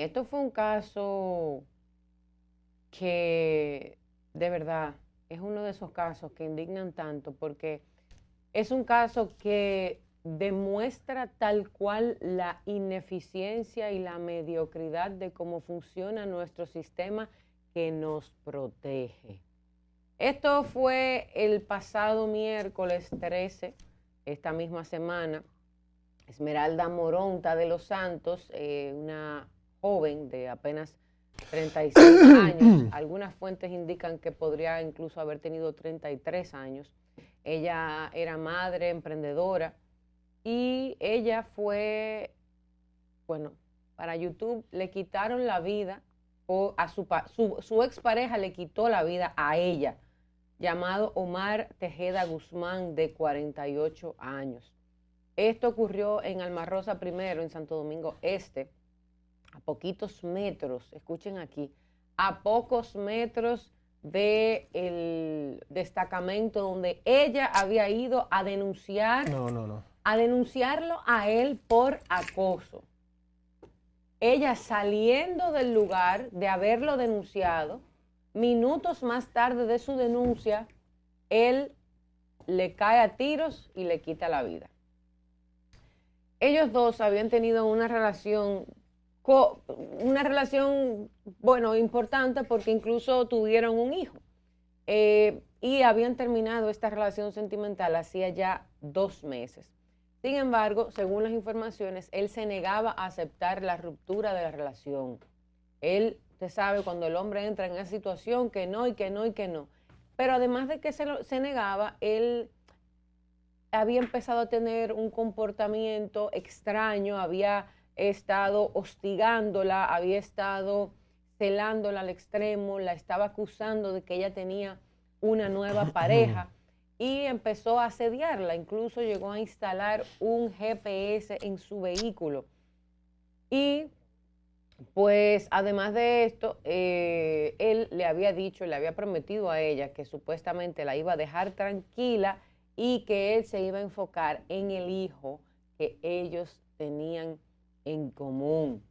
esto fue un caso que de verdad es uno de esos casos que indignan tanto porque es un caso que demuestra tal cual la ineficiencia y la mediocridad de cómo funciona nuestro sistema que nos protege. Esto fue el pasado miércoles 13, esta misma semana. Esmeralda Moronta de los Santos, una joven de apenas 36 años, algunas fuentes indican que podría incluso haber tenido 33 años. Ella era madre, emprendedora, y ella fue, bueno, para YouTube le quitaron la vida, o a su expareja le quitó la vida a ella, llamado Omar Tejeda Guzmán, de 48 años. Esto ocurrió en Almarrosa Primero, en Santo Domingo Este, a poquitos metros, escuchen aquí, a pocos metros del destacamento donde ella había ido a denunciar, a denunciarlo a él por acoso. Ella saliendo del lugar de haberlo denunciado, minutos más tarde de su denuncia, él le cae a tiros y le quita la vida. Ellos dos habían tenido una relación, bueno, importante porque incluso tuvieron un hijo. Y habían terminado esta relación sentimental hacía ya 2 meses. Sin embargo, según las informaciones, él se negaba a aceptar la ruptura de la relación. Él, usted sabe, cuando el hombre entra en esa situación, que no, y que no, y que no. Pero además de que se negaba, él había empezado a tener un comportamiento extraño, había estado hostigándola, había estado celándola al extremo, la estaba acusando de que ella tenía una nueva pareja y empezó a asediarla, incluso llegó a instalar un GPS en su vehículo. Y pues además de esto, él le había dicho, le había prometido a ella que supuestamente la iba a dejar tranquila y que él se iba a enfocar en el hijo que ellos tenían en común.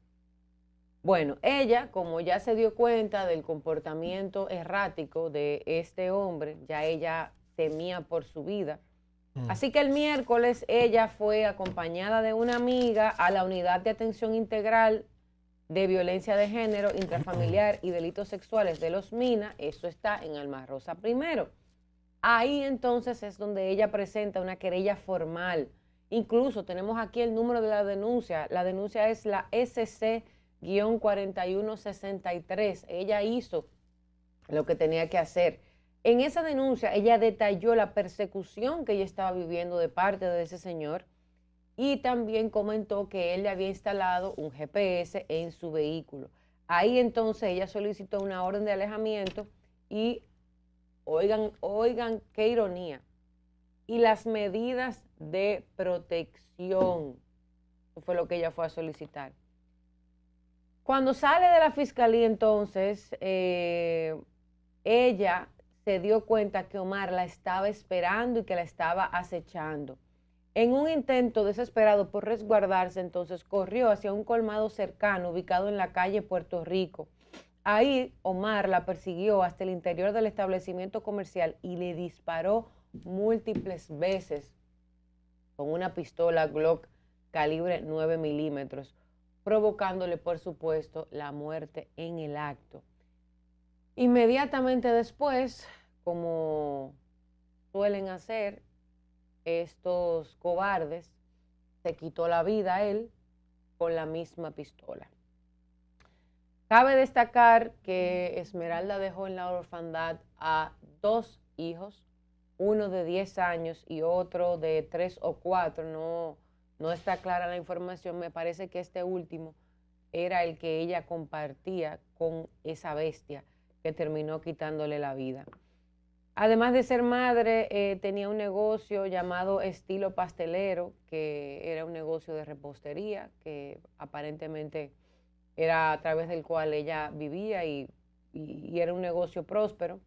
Bueno, ella, como ya se dio cuenta del comportamiento errático de este hombre, ya ella temía por su vida. Así que el miércoles ella fue acompañada de una amiga a la Unidad de Atención Integral de Violencia de Género, Intrafamiliar y Delitos Sexuales de los MINA. Eso está en Almarrosa Primero. Ahí entonces es donde ella presenta una querella formal. Incluso tenemos aquí el número de la denuncia. La denuncia es la SC-4163. Ella hizo lo que tenía que hacer. En esa denuncia ella detalló la persecución que ella estaba viviendo de parte de ese señor y también comentó que él le había instalado un GPS en su vehículo. Ahí entonces ella solicitó una orden de alejamiento y oigan qué ironía, y las medidas de protección. Eso fue lo que ella fue a solicitar. Cuando sale de la fiscalía entonces, ella se dio cuenta que Omar la estaba esperando y que la estaba acechando. En un intento desesperado por resguardarse, entonces corrió hacia un colmado cercano ubicado en la calle Puerto Rico. Ahí Omar la persiguió hasta el interior del establecimiento comercial y le disparó múltiples veces con una pistola Glock calibre 9 milímetros, provocándole, por supuesto, la muerte en el acto. Inmediatamente después, como suelen hacer estos cobardes, se quitó la vida a él con la misma pistola. Cabe destacar que Esmeralda dejó en la orfandad a 2 hijos, uno de 10 años y otro de 3 o 4, no está clara la información. Me parece que este último era el que ella compartía con esa bestia que terminó quitándole la vida. Además de ser madre, tenía un negocio llamado Estilo Pastelero, que era un negocio de repostería, que aparentemente era a través del cual ella vivía y era un negocio próspero.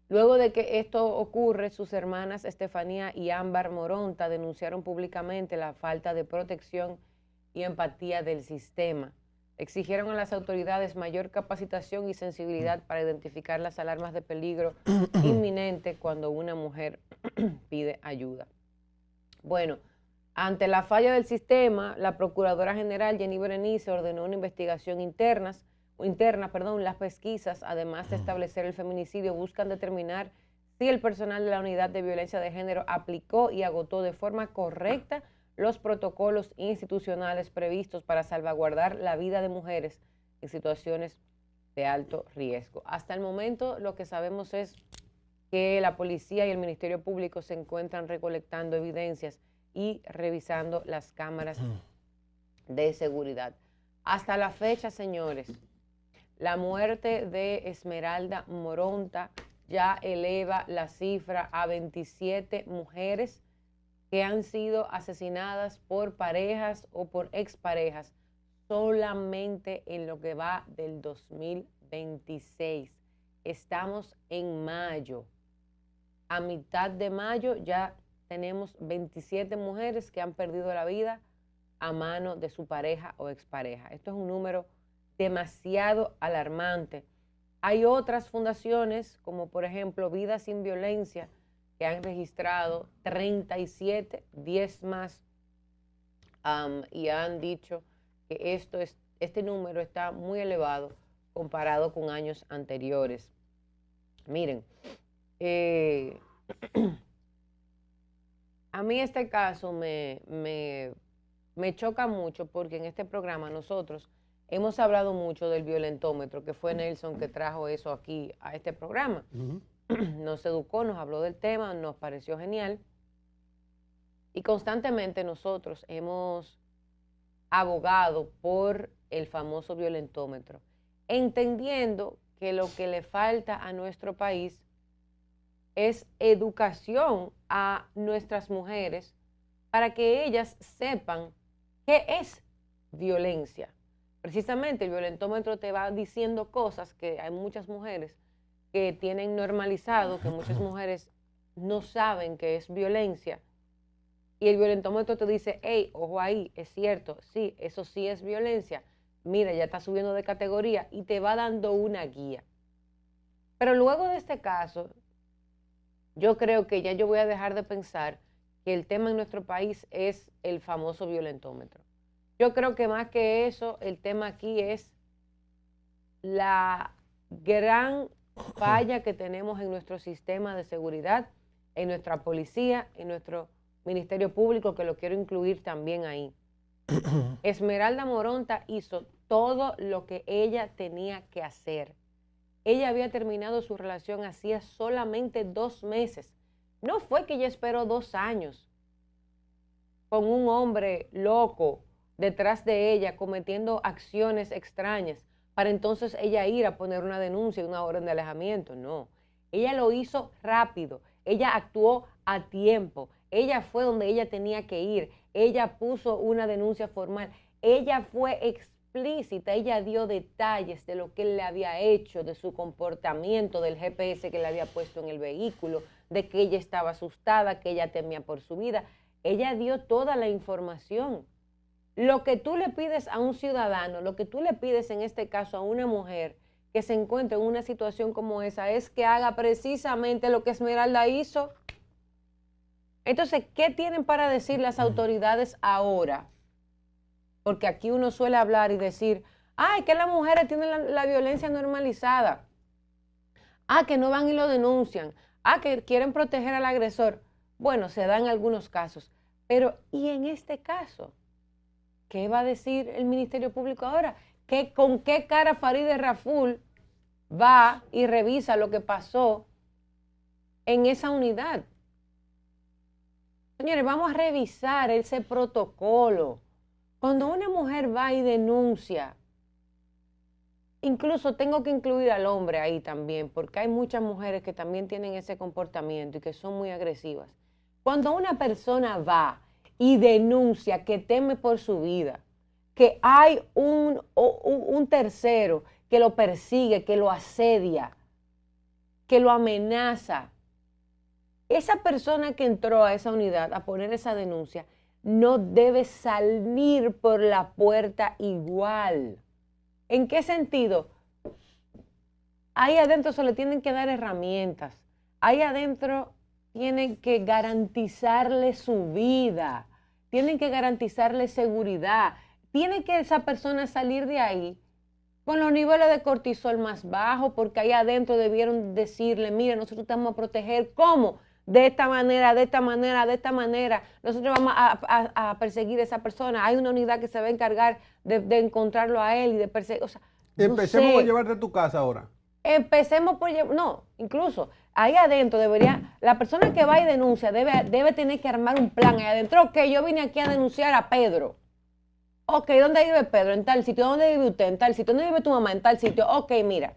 Luego de que esto ocurre, sus hermanas Estefanía y Ámbar Moronta denunciaron públicamente la falta de protección y empatía del sistema. Exigieron a las autoridades mayor capacitación y sensibilidad para identificar las alarmas de peligro inminente cuando una mujer pide ayuda. Bueno, ante la falla del sistema, la Procuradora General Jenny Berenice ordenó una investigación interna. Las pesquisas, además de establecer el feminicidio, buscan determinar si el personal de la Unidad de Violencia de Género aplicó y agotó de forma correcta los protocolos institucionales previstos para salvaguardar la vida de mujeres en situaciones de alto riesgo. Hasta el momento lo que sabemos es que la policía y el Ministerio Público se encuentran recolectando evidencias y revisando las cámaras de seguridad. Hasta la fecha, señores, la muerte de Esmeralda Moronta ya eleva la cifra a 27 mujeres que han sido asesinadas por parejas o por exparejas solamente en lo que va del 2026. Estamos en mayo. A mitad de mayo ya tenemos 27 mujeres que han perdido la vida a mano de su pareja o expareja. Esto es un número demasiado alarmante. Hay otras fundaciones, como por ejemplo Vida Sin Violencia, que han registrado 37, 10 más, y han dicho que este número está muy elevado comparado con años anteriores. Miren, a mí este caso me choca mucho porque en este programa nosotros hemos hablado mucho del violentómetro, que fue Nelson que trajo eso aquí a este programa. Nos educó, nos habló del tema, nos pareció genial. Y constantemente nosotros hemos abogado por el famoso violentómetro, entendiendo que lo que le falta a nuestro país es educación a nuestras mujeres para que ellas sepan qué es violencia. Precisamente el violentómetro te va diciendo cosas que hay muchas mujeres que tienen normalizado, que muchas mujeres no saben que es violencia. Y el violentómetro te dice, hey, ojo ahí, es cierto, sí, eso sí es violencia. Mira, ya está subiendo de categoría y te va dando una guía. Pero luego de este caso, yo creo que ya yo voy a dejar de pensar que el tema en nuestro país es el famoso violentómetro. Yo creo que más que eso, el tema aquí es la gran falla que tenemos en nuestro sistema de seguridad, en nuestra policía, en nuestro Ministerio Público, que lo quiero incluir también ahí. Esmeralda Moronta hizo todo lo que ella tenía que hacer. Ella había terminado su relación hacía solamente 2 meses. No fue que ella esperó 2 años con un hombre loco detrás de ella cometiendo acciones extrañas para entonces ella ir a poner una denuncia, una orden de alejamiento. No, ella lo hizo rápido, ella actuó a tiempo, ella fue donde ella tenía que ir, ella puso una denuncia formal, ella fue explícita, ella dio detalles de lo que él le había hecho, de su comportamiento, del GPS que le había puesto en el vehículo, de que ella estaba asustada, que ella temía por su vida. Ella dio toda la información. Lo que tú le pides a un ciudadano, lo que tú le pides en este caso a una mujer que se encuentra en una situación como esa, es que haga precisamente lo que Esmeralda hizo. Entonces, ¿qué tienen para decir las autoridades ahora? Porque aquí uno suele hablar y decir, ay, que las mujeres tienen la violencia normalizada. Ah, que no van y lo denuncian. Ah, que quieren proteger al agresor. Bueno, se dan algunos casos. Pero, ¿y en este caso? ¿Qué va a decir el Ministerio Público ahora? ¿Con qué cara Farideh Raful va y revisa lo que pasó en esa unidad? Señores, vamos a revisar ese protocolo. Cuando una mujer va y denuncia, incluso tengo que incluir al hombre ahí también, porque hay muchas mujeres que también tienen ese comportamiento y que son muy agresivas. Cuando una persona va y denuncia que teme por su vida, que hay un tercero que lo persigue, que lo asedia, que lo amenaza, esa persona que entró a esa unidad a poner esa denuncia no debe salir por la puerta igual. ¿En qué sentido? Ahí adentro se le tienen que dar herramientas. Ahí adentro tienen que garantizarle su vida. Tienen que garantizarle seguridad. Tiene que esa persona salir de ahí con los niveles de cortisol más bajos, porque ahí adentro debieron decirle, mira, nosotros te vamos a proteger. ¿Cómo? De esta manera, de esta manera, de esta manera. Nosotros vamos a perseguir a esa persona. Hay una unidad que se va a encargar de encontrarlo a él y de perseguir. O sea, Empecemos por llevarte a tu casa ahora. Empecemos por llevar, no, incluso ahí adentro debería, la persona que va y denuncia debe tener que armar un plan ahí adentro. Ok, yo vine aquí a denunciar a Pedro. Ok, ¿dónde vive Pedro? En tal sitio. ¿Dónde vive usted? En tal sitio. ¿Dónde vive tu mamá? En tal sitio. Ok, mira,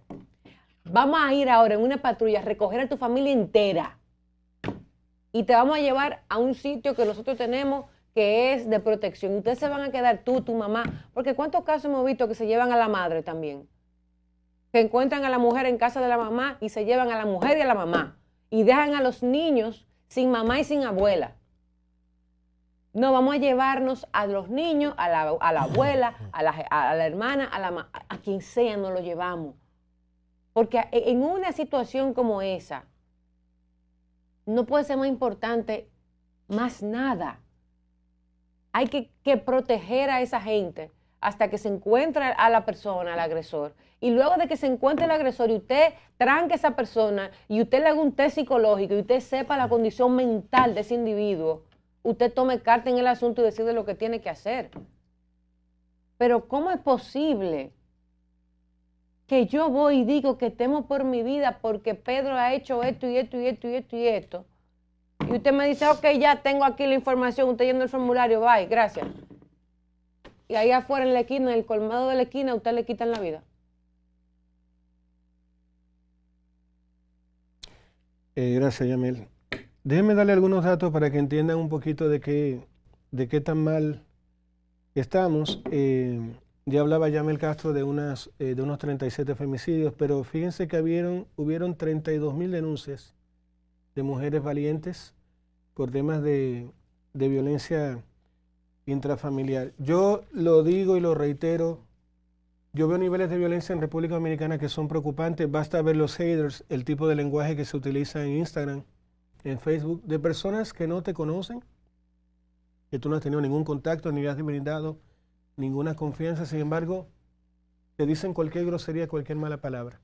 vamos a ir ahora en una patrulla a recoger a tu familia entera y te vamos a llevar a un sitio que nosotros tenemos que es de protección. Ustedes se van a quedar tú, tu mamá, porque ¿cuántos casos hemos visto que se llevan a la madre también? Que encuentran a la mujer en casa de la mamá y se llevan a la mujer y a la mamá y dejan a los niños sin mamá y sin abuela. No, vamos a llevarnos a los niños, a la abuela, a la hermana, a quien sea, nos lo llevamos. Porque en una situación como esa, no puede ser más importante más nada. Hay que proteger a esa gente hasta que se encuentre a la persona, al agresor. Y luego de que se encuentre el agresor y usted tranque a esa persona y usted le haga un test psicológico y usted sepa la condición mental de ese individuo, usted tome carta en el asunto y decide lo que tiene que hacer. Pero ¿cómo es posible que yo voy y digo que temo por mi vida porque Pedro ha hecho esto y esto y esto y esto y esto? Y usted me dice, ok, ya tengo aquí la información, usted yendo el formulario, bye, gracias. Y ahí afuera en la esquina, en el colmado de la esquina, a usted le quitan la vida. Gracias, Yamel. Déjenme darle algunos datos para que entiendan un poquito de qué tan mal estamos. Ya hablaba Yamel Castro de unos 37 femicidios, pero fíjense que hubieron 32.000 denuncias de mujeres valientes por temas de violencia intrafamiliar. Yo lo digo y lo reitero, yo veo niveles de violencia en República Dominicana que son preocupantes. Basta ver los haters, el tipo de lenguaje que se utiliza en Instagram, en Facebook, de personas que no te conocen, que tú no has tenido ningún contacto, ni has brindado ninguna confianza, sin embargo, te dicen cualquier grosería, cualquier mala palabra.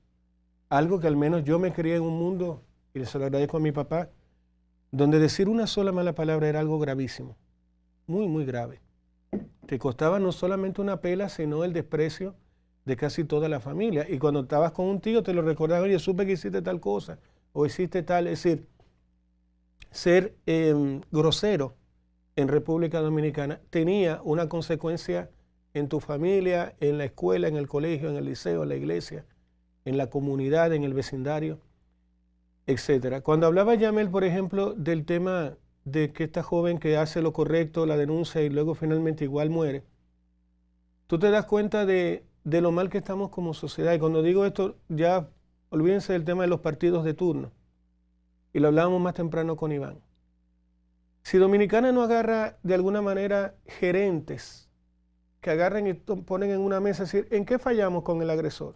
Algo que al menos yo me crié en un mundo, y se lo agradezco a mi papá, donde decir una sola mala palabra era algo gravísimo, muy, muy grave. Te costaba no solamente una pela, sino el desprecio de casi toda la familia. Y cuando estabas con un tío te lo recordaba, oye, supe que hiciste tal cosa, o hiciste tal. Es decir, ser grosero en República Dominicana tenía una consecuencia en tu familia, en la escuela, en el colegio, en el liceo, en la iglesia, en la comunidad, en el vecindario, etcétera. Cuando hablaba Yamel, por ejemplo, del tema de que esta joven que hace lo correcto, la denuncia y luego finalmente igual muere, tú te das cuenta de lo mal que estamos como sociedad. Y cuando digo esto, ya olvídense del tema de los partidos de turno. Y lo hablábamos más temprano con Iván. Si Dominicana no agarra de alguna manera gerentes que agarren y ponen en una mesa, decir, ¿en qué fallamos con el agresor?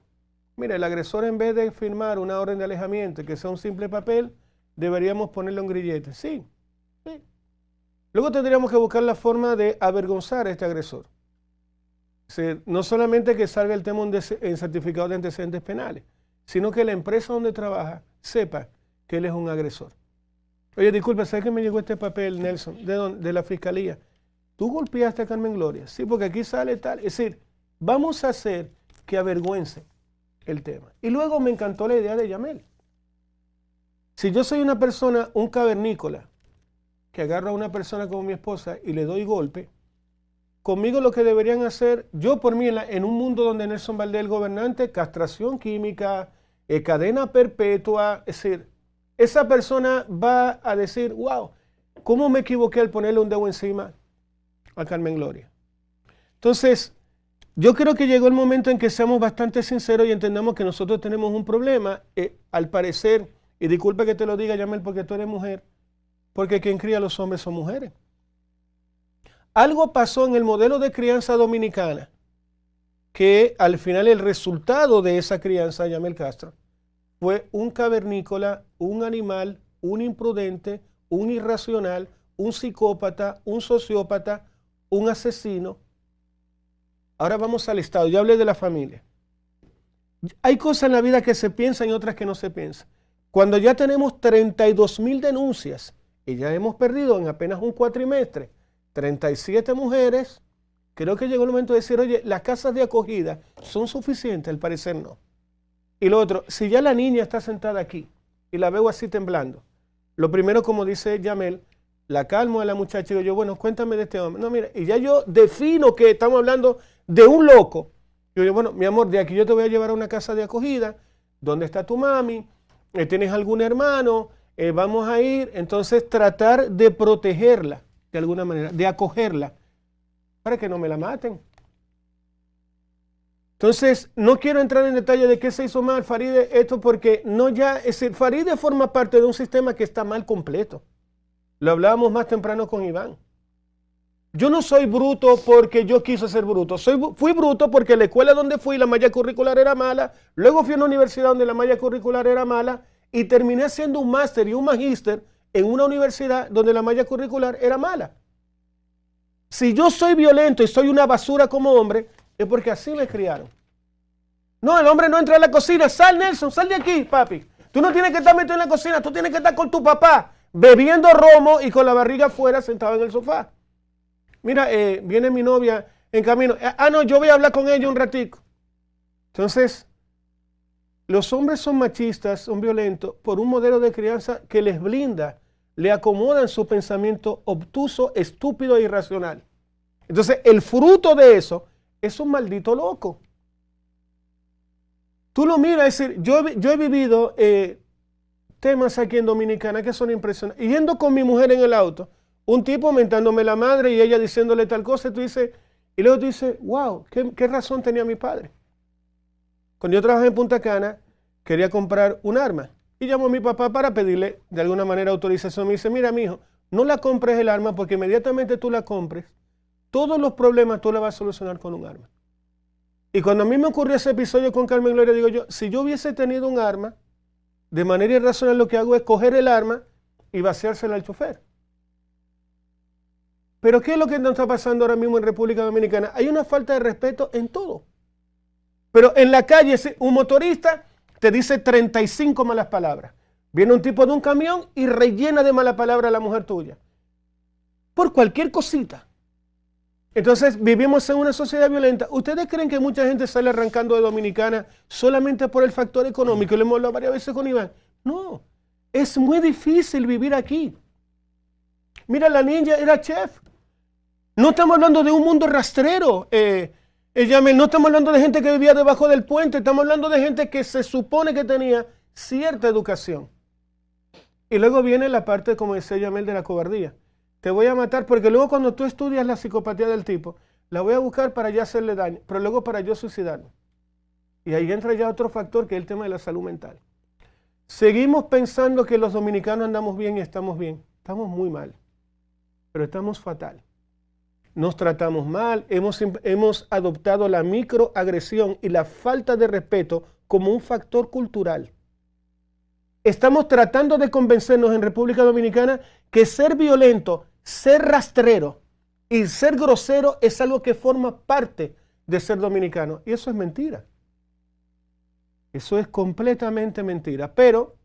Mira, el agresor en vez de firmar una orden de alejamiento, que sea un simple papel, deberíamos ponerlo en grillete. Sí, sí. Luego tendríamos que buscar la forma de avergonzar a este agresor. No solamente que salga el tema en certificado de antecedentes penales, sino que la empresa donde trabaja sepa que él es un agresor. Oye, disculpa, ¿sabes que me llegó este papel, Nelson? ¿De dónde? De la fiscalía. ¿Tú golpeaste a Carmen Gloria? Sí, porque aquí sale tal. Es decir, vamos a hacer que avergüence el tema. Y luego me encantó la idea de Yamel. Si yo soy una persona, un cavernícola, que agarro a una persona como mi esposa y le doy golpe, conmigo lo que deberían hacer, yo por mí, en un mundo donde Nelson Valdés el gobernante, castración química, cadena perpetua, es decir, esa persona va a decir, wow, ¿cómo me equivoqué al ponerle un dedo encima a Carmen Gloria? Entonces, yo creo que llegó el momento en que seamos bastante sinceros y entendamos que nosotros tenemos un problema, al parecer, y disculpe que te lo diga, Yamel, porque tú eres mujer, porque quien cría a los hombres son mujeres. Algo pasó en el modelo de crianza dominicana que al final el resultado de esa crianza, Yamel Castro, fue un cavernícola, un animal, un imprudente, un irracional, un psicópata, un sociópata, un asesino. Ahora vamos al Estado. Ya hablé de la familia. Hay cosas en la vida que se piensan y otras que no se piensan. Cuando ya tenemos 32,000 denuncias y ya hemos perdido en apenas un cuatrimestre 37 mujeres, creo que llegó el momento de decir, oye, las casas de acogida son suficientes, al parecer no. Y lo otro, si ya la niña está sentada aquí y la veo así temblando, lo primero, como dice Yamel, la calmo a la muchacha y digo yo, bueno, cuéntame de este hombre. No, mira, y ya yo defino que estamos hablando de un loco. Yo digo, bueno, mi amor, de aquí yo te voy a llevar a una casa de acogida, ¿dónde está tu mami? ¿Tienes algún hermano? Vamos a ir. Entonces tratar de protegerla de alguna manera, de acogerla, para que no me la maten. Entonces, no quiero entrar en detalle de qué se hizo mal, Faride, esto porque no ya, es decir, Faride forma parte de un sistema que está mal completo. Lo hablábamos más temprano con Iván. Yo no soy bruto porque yo quise ser bruto. Fui bruto porque la escuela donde fui, la malla curricular era mala. Luego fui a una universidad donde la malla curricular era mala y terminé haciendo un máster y un magíster en una universidad donde la malla curricular era mala. Si yo soy violento y soy una basura como hombre, es porque así me criaron. No, el hombre no entra a la cocina. Sal, Nelson, sal de aquí, papi. Tú no tienes que estar metido en la cocina, tú tienes que estar con tu papá, bebiendo romo y con la barriga afuera sentado en el sofá. Mira, viene mi novia en camino. No, yo voy a hablar con ella un ratico. Entonces, los hombres son machistas, son violentos por un modelo de crianza que les blinda, le acomodan su pensamiento obtuso, estúpido e irracional. Entonces, el fruto de eso es un maldito loco. Tú lo miras, es decir, yo he vivido temas aquí en Dominicana que son impresionantes. Y yendo con mi mujer en el auto, un tipo mentándome la madre y ella diciéndole tal cosa, y luego tú dices, wow, ¿qué razón tenía mi padre? Cuando yo trabajé en Punta Cana, quería comprar un arma. Y llamó a mi papá para pedirle de alguna manera autorización. Me dice, mira, mijo, no la compres el arma porque inmediatamente tú la compres, todos los problemas tú la vas a solucionar con un arma. Y cuando a mí me ocurrió ese episodio con Carmen Gloria, digo yo, si yo hubiese tenido un arma, de manera irracional lo que hago es coger el arma y vaciársela al chofer. Pero ¿qué es lo que nos está pasando ahora mismo en República Dominicana? Hay una falta de respeto en todo. Pero en la calle, un motorista te dice 35 malas palabras. Viene un tipo de un camión y rellena de malas palabras a la mujer tuya. Por cualquier cosita. Entonces vivimos en una sociedad violenta. ¿Ustedes creen que mucha gente sale arrancando de Dominicana solamente por el factor económico? Y lo hemos hablado varias veces con Iván. No, es muy difícil vivir aquí. Mira, la niña era chef. No estamos hablando de un mundo rastrero. No estamos hablando de gente que vivía debajo del puente. Estamos hablando de gente que se supone que tenía cierta educación. Y luego viene la parte, como decía Yamel, de la cobardía. Te voy a matar porque luego cuando tú estudias la psicopatía del tipo, la voy a buscar para ya hacerle daño, pero luego para yo suicidarme. Y ahí entra ya otro factor que es el tema de la salud mental. Seguimos pensando que los dominicanos andamos bien y estamos bien. Estamos muy mal, pero estamos fatal. Nos tratamos mal, hemos adoptado la microagresión y la falta de respeto como un factor cultural. Estamos tratando de convencernos en República Dominicana que ser violento, ser rastrero y ser grosero es algo que forma parte de ser dominicano. Y eso es mentira. Eso es completamente mentira. Pero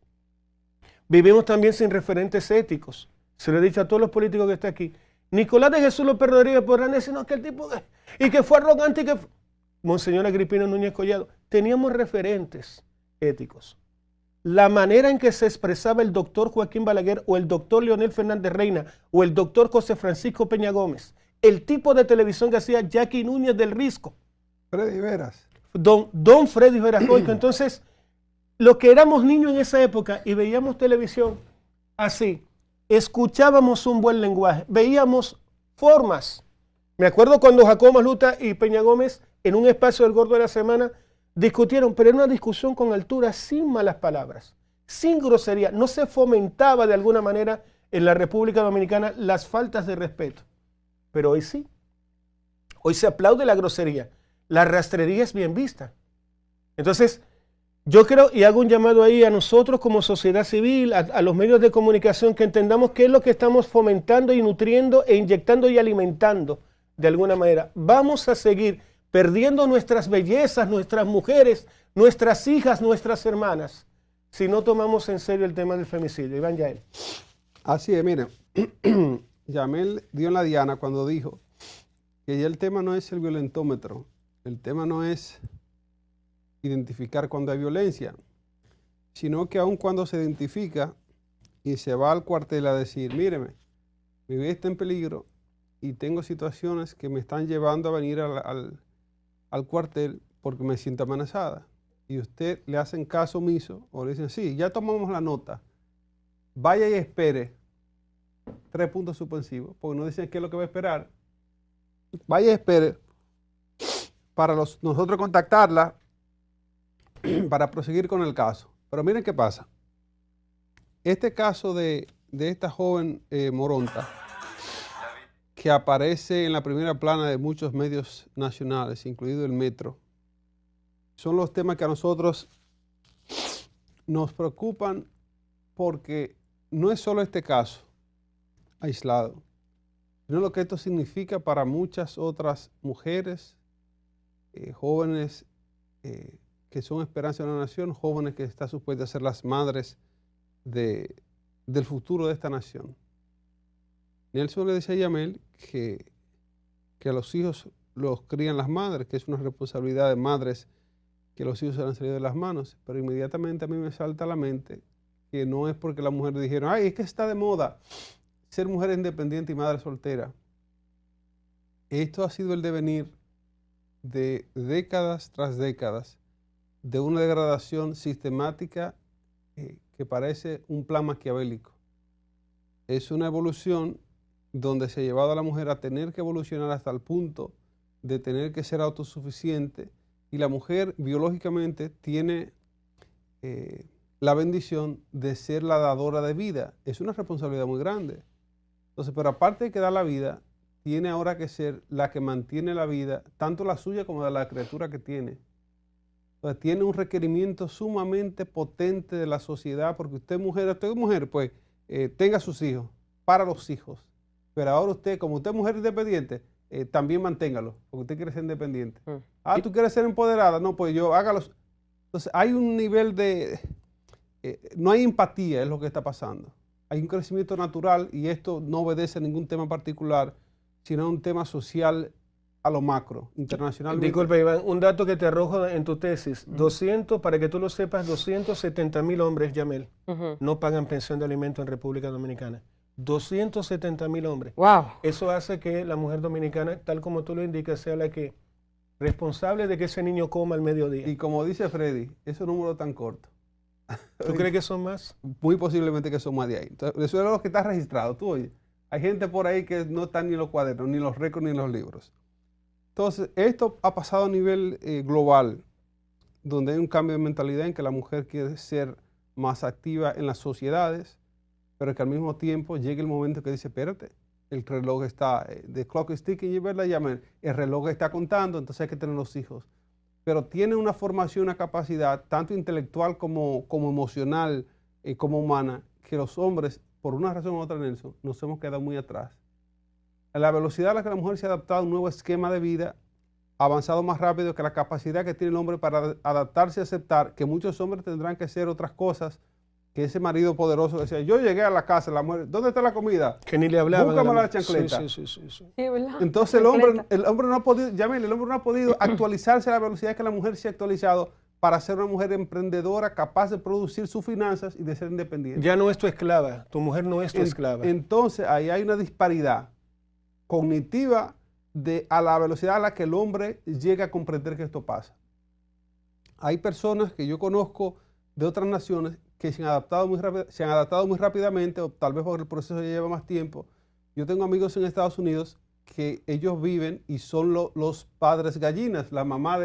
vivimos también sin referentes éticos. Se lo he dicho a todos los políticos que están aquí. Nicolás de Jesús López Rodríguez podrán decir, no, que el tipo, y que fue arrogante, y que Monseñor Agripino Núñez Collado. Teníamos referentes éticos. La manera en que se expresaba el doctor Joaquín Balaguer o el doctor Leonel Fernández Reina o el doctor José Francisco Peña Gómez, el tipo de televisión que hacía Jackie Núñez del Risco. Freddy Veras. Don Freddy Veras Goico. Entonces, lo que éramos niños en esa época y veíamos televisión así, escuchábamos un buen lenguaje, veíamos formas. Me acuerdo cuando Jacobo Masluta y Peña Gómez en un espacio del Gordo de la Semana discutieron, pero era una discusión con altura, sin malas palabras, sin grosería. No se fomentaba de alguna manera en la República Dominicana las faltas de respeto. Pero hoy sí. Hoy se aplaude la grosería. la rastrería es bien vista. Entonces, yo creo, y hago un llamado ahí a nosotros como sociedad civil, a los medios de comunicación, que entendamos qué es lo que estamos fomentando y nutriendo e inyectando y alimentando de alguna manera. Vamos a seguir perdiendo nuestras bellezas, nuestras mujeres, nuestras hijas, nuestras hermanas, si no tomamos en serio el tema del femicidio. Iván Yael. Así es, miren, Yamel dio en la diana cuando dijo que ya el tema no es el violentómetro, el tema no es identificar cuando hay violencia, sino que aun cuando se identifica y se va al cuartel a decir, míreme, mi vida está en peligro y tengo situaciones que me están llevando a venir al cuartel porque me siento amenazada. Y usted le hacen caso omiso o le dicen, sí, ya tomamos la nota, vaya y espere, 3 puntos suspensivos, porque no dicen qué es lo que va a esperar. Vaya y espere para nosotros contactarla para proseguir con el caso. Pero miren qué pasa. Este caso de esta joven Moronta, que aparece en la primera plana de muchos medios nacionales, incluido el Metro, son los temas que a nosotros nos preocupan porque no es solo este caso aislado, sino lo que esto significa para muchas otras mujeres, jóvenes que son esperanza de una nación, jóvenes que están supuestas a ser las madres del futuro de esta nación. Nelson le decía a Yamel que a los hijos los crían las madres, que es una responsabilidad de madres que los hijos se han salido de las manos, pero inmediatamente a mí me salta a la mente que no es porque las mujeres dijeron, ay, es que está de moda ser mujer independiente y madre soltera. Esto ha sido el devenir de décadas tras décadas de una degradación sistemática que parece un plan maquiavélico. Es una evolución donde se ha llevado a la mujer a tener que evolucionar hasta el punto de tener que ser autosuficiente, y la mujer biológicamente tiene la bendición de ser la dadora de vida. Es una responsabilidad muy grande. Entonces, pero aparte de que da la vida, tiene ahora que ser la que mantiene la vida, tanto la suya como de la criatura que tiene. Entonces, tiene un requerimiento sumamente potente de la sociedad, porque usted es mujer, pues tenga sus hijos, para los hijos. Pero ahora usted, como usted es mujer independiente, también manténgalo, porque usted quiere ser independiente. Ah, ¿tú quieres ser empoderada? No, pues yo hágalo. Entonces, hay un nivel de... no hay empatía, es lo que está pasando. Hay un crecimiento natural y esto no obedece a ningún tema particular, sino a un tema social a lo macro, internacionalmente. Disculpe, Iván, un dato que te arrojo en tu tesis. 200, para que tú lo sepas, 270.000 hombres, Yamel, no pagan pensión de alimento en República Dominicana. 270.000 hombres. Wow. Eso hace que la mujer dominicana, tal como tú lo indicas, sea la que responsable de que ese niño coma al mediodía. Y como dice Freddy, ese número tan corto. ¿Tú crees que son más? Muy posiblemente que son más de ahí. Entonces, eso es lo que está registrado. Tú oye, hay gente por ahí que no están ni en los cuadernos, ni en los récords, ni en los libros. Entonces, esto ha pasado a nivel global, donde hay un cambio de mentalidad en que la mujer quiere ser más activa en las sociedades, pero que al mismo tiempo llegue el momento que dice, espérate, el reloj está, the clock is ticking, ¿verdad? El reloj está contando, entonces hay que tener los hijos. Pero tiene una formación, una capacidad, tanto intelectual como emocional, como humana, que los hombres, por una razón u otra, Nelson, nos hemos quedado muy atrás. A la velocidad a la que la mujer se ha adaptado a un nuevo esquema de vida, ha avanzado más rápido que la capacidad que tiene el hombre para adaptarse y aceptar que muchos hombres tendrán que hacer otras cosas, que ese marido poderoso decía, yo llegué a la casa, la mujer, ¿dónde está la comida? Que ni le hablaban. Búscame la chancleta. Sí. Sí, ¿verdad? Entonces el hombre no ha podido, llámele, el hombre no ha podido actualizarse a la velocidad que la mujer se ha actualizado para ser una mujer emprendedora, capaz de producir sus finanzas y de ser independiente. Ya no es tu esclava, tu mujer no es tu esclava. Entonces ahí hay una disparidad cognitiva a la velocidad a la que el hombre llega a comprender que esto pasa. Hay personas que yo conozco de otras naciones que se han adaptado muy rápidamente, o tal vez porque el proceso ya lleva más tiempo. Yo tengo amigos en Estados Unidos que ellos viven y son los padres gallinas, la mamá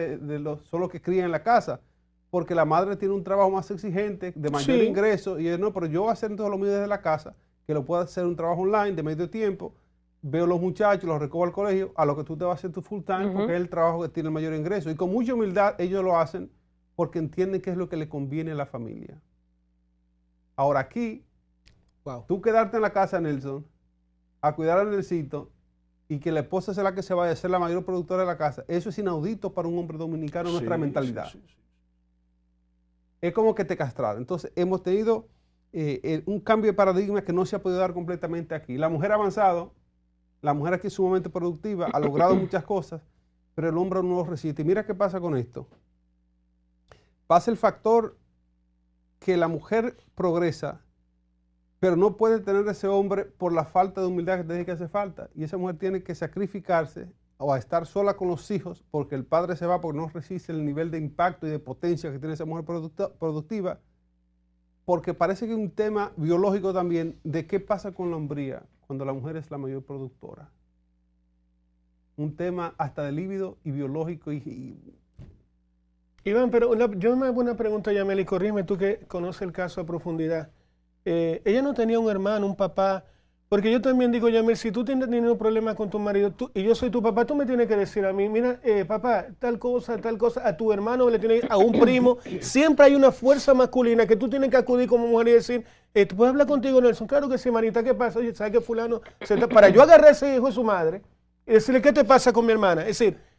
son los que crían en la casa, porque la madre tiene un trabajo más exigente, de mayor ingreso, y no, pero yo voy a hacer todo lo mío desde la casa, que lo pueda hacer un trabajo online de medio tiempo, veo los muchachos, los recojo al colegio, a lo que tú te vas a hacer tu full time, porque es el trabajo que tiene el mayor ingreso. Y con mucha humildad ellos lo hacen porque entienden que es lo que le conviene a la familia. Ahora aquí, tú quedarte en la casa, Nelson, a cuidar al Nelsito, y que la esposa sea la que se vaya a ser la mayor productora de la casa, eso es inaudito para un hombre dominicano, nuestra mentalidad. Sí. Es como que te castraron. Entonces, hemos tenido un cambio de paradigma que no se ha podido dar completamente aquí. La mujer ha avanzado, la mujer aquí es sumamente productiva, ha logrado muchas cosas, pero el hombre no lo resiste. Y mira qué pasa con esto. Pasa el factor que la mujer progresa, pero no puede tener ese hombre por la falta de humildad que te dice que hace falta. Y esa mujer tiene que sacrificarse o a estar sola con los hijos porque el padre se va porque no resiste el nivel de impacto y de potencia que tiene esa mujer productiva. Porque parece que hay un tema biológico también de qué pasa con la hombría cuando la mujer es la mayor productora. Un tema hasta de líbido y biológico. Iván, pero yo me hago una pregunta, Yamel, corrígeme tú que conoces el caso a profundidad. Ella no tenía un hermano, un papá, porque yo también digo, Yamel, si tú tienes tenido problemas con tu marido y yo soy tu papá, tú me tienes que decir a mí, mira, papá, tal cosa, a tu hermano le tienes, a un primo, siempre hay una fuerza masculina que tú tienes que acudir como mujer y decir, ¿tú puedes hablar contigo, Nelson? Claro que sí, manita, ¿qué pasa? Oye, ¿sabes que fulano? Para yo agarrar a ese hijo de su madre y decirle, ¿qué te pasa con mi hermana? Es decir,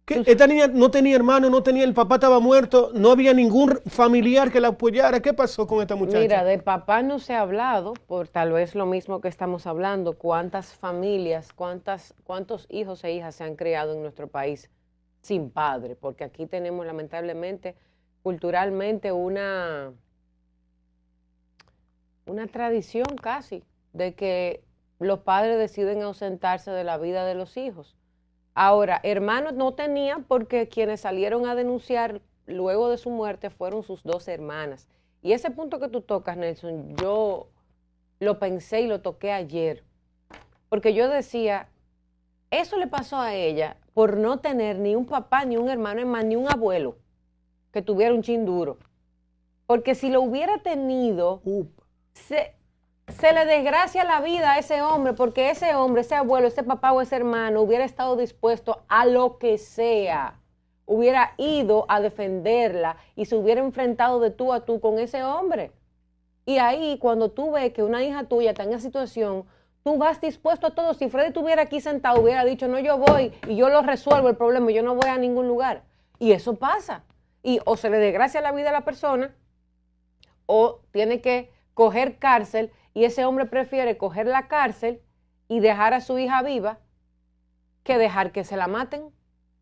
que esta niña no tenía hermano, no tenía, el papá estaba muerto, no había ningún familiar que la apoyara. ¿Qué pasó con esta muchacha? Mira, de papá no se ha hablado, por tal vez lo mismo que estamos hablando, cuántas familias, cuántos hijos e hijas se han criado en nuestro país sin padre, porque aquí tenemos lamentablemente, culturalmente, una tradición casi de que los padres deciden ausentarse de la vida de los hijos. Ahora, hermanos no tenían porque quienes salieron a denunciar luego de su muerte fueron sus 2 hermanas. Y ese punto que tú tocas, Nelson, yo lo pensé y lo toqué ayer. Porque yo decía, eso le pasó a ella por no tener ni un papá, ni un hermano, es más, ni un abuelo que tuviera un chin duro. Porque si lo hubiera tenido, se le desgracia la vida a ese hombre, porque ese hombre, ese abuelo, ese papá o ese hermano hubiera estado dispuesto a lo que sea, hubiera ido a defenderla y se hubiera enfrentado de tú a tú con ese hombre. Y ahí, cuando tú ves que una hija tuya está en esa situación, tú vas dispuesto a todo. Si Freddy estuviera aquí sentado, hubiera dicho, no, yo voy y yo lo resuelvo el problema, yo no voy a ningún lugar. Y eso pasa. Y o se le desgracia la vida a la persona, o tiene que coger cárcel. Y ese hombre prefiere coger la cárcel y dejar a su hija viva que dejar que se la maten.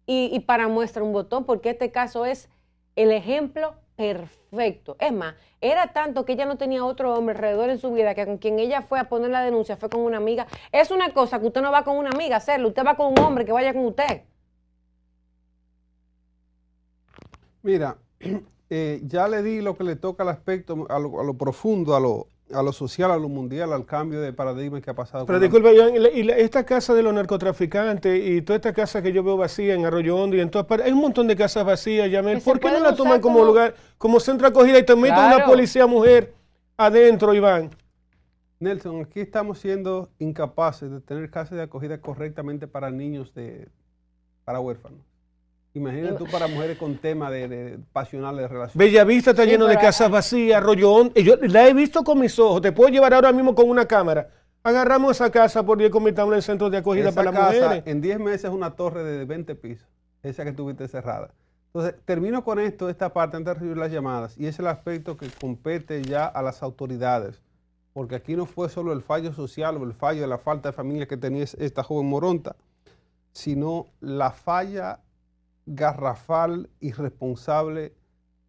Y para muestra un botón, porque este caso es el ejemplo perfecto. Es más, era tanto que ella no tenía otro hombre alrededor en su vida que con quien ella fue a poner la denuncia fue con una amiga. Es una cosa que usted no va con una amiga a hacerlo, usted va con un hombre que vaya con usted. Mira, ya le di lo que le toca al aspecto, a lo profundo, a lo social, a lo mundial, al cambio de paradigma que ha pasado. Pero disculpa, esta casa de los narcotraficantes y toda esta casa que yo veo vacía en Arroyo Hondo y en todas partes, hay un montón de casas vacías, Yamel. ¿Por qué no la toman como lugar, como centro de acogida y te meten una policía mujer adentro, Iván? Nelson, aquí estamos siendo incapaces de tener casas de acogida correctamente para niños, para huérfanos. Imagínate tú para mujeres con temas de pasionales de relaciones. Bellavista está lleno de casas vacías, Arroyo Hondo. Yo la he visto con mis ojos. Te puedo llevar ahora mismo con una cámara. Agarramos esa casa por 10 convirtamos en centro de acogida para las mujeres. En 10 meses es una torre de 20 pisos. Esa que tuviste cerrada. Entonces, termino con esta parte antes de recibir las llamadas. Y es el aspecto que compete ya a las autoridades. Porque aquí no fue solo el fallo social o el fallo de la falta de familia que tenía esta joven Moronta, sino la falla garrafal y responsable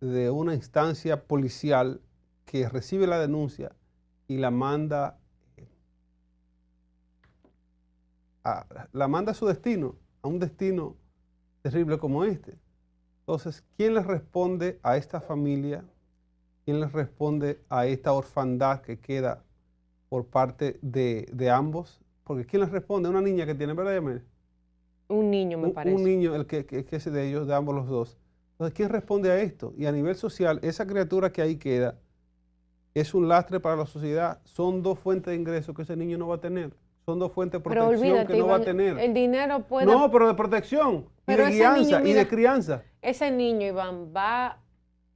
de una instancia policial que recibe la denuncia y la manda a su destino, a un destino terrible como este. Entonces, ¿quién le responde a esta familia? ¿Quién le responde a esta orfandad que queda por parte de ambos? Porque ¿quién les responde? Una niña que tiene, ¿verdad, Yamel? Un niño, me parece. Un niño, el que es de ellos, de ambos los dos. Entonces, ¿quién responde a esto? Y a nivel social, esa criatura que ahí queda es un lastre para la sociedad. Son 2 fuentes de ingresos que ese niño no va a tener. son dos fuentes de Pero protección olvídate, que no va a Iván, tener. el dinero puede... No, pero de protección, Pero y de ese niño, guianza, y mira, de crianza. Ese niño, Iván, va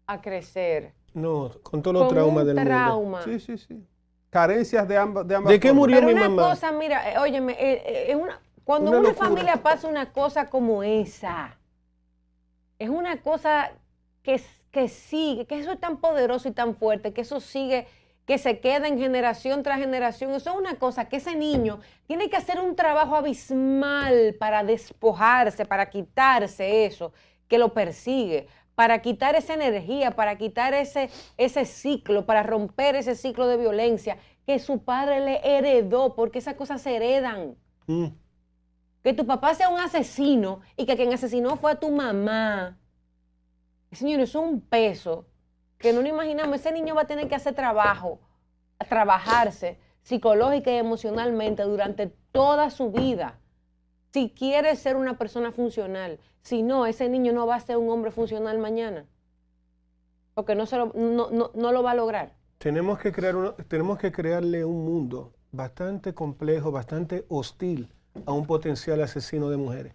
a crecer No, con todos los con traumas un del mundo. trauma. Sí, sí, sí. Carencias de ambas ¿De qué formas. murió Pero mi una mamá? cosa, mira, óyeme, cuando Una una locura. familia pasa una cosa como esa, es una cosa que sigue, que eso es tan poderoso y tan fuerte, que eso sigue, que se queda en generación tras generación. Eso es una cosa que ese niño tiene que hacer un trabajo abismal para despojarse, para quitarse eso que lo persigue, para quitar esa energía, para quitar ese ciclo, para romper ese ciclo de violencia que su padre le heredó, porque esas cosas se heredan. Que tu papá sea un asesino y que quien asesinó fue a tu mamá. Señor, eso es un peso que no nos imaginamos. Ese niño va a tener que hacer trabajarse psicológica y emocionalmente durante toda su vida. Si quiere ser una persona funcional. Si no, ese niño no va a ser un hombre funcional mañana. Porque no lo va a lograr. Tenemos que crearle un mundo bastante complejo, bastante hostil a un potencial asesino de mujeres.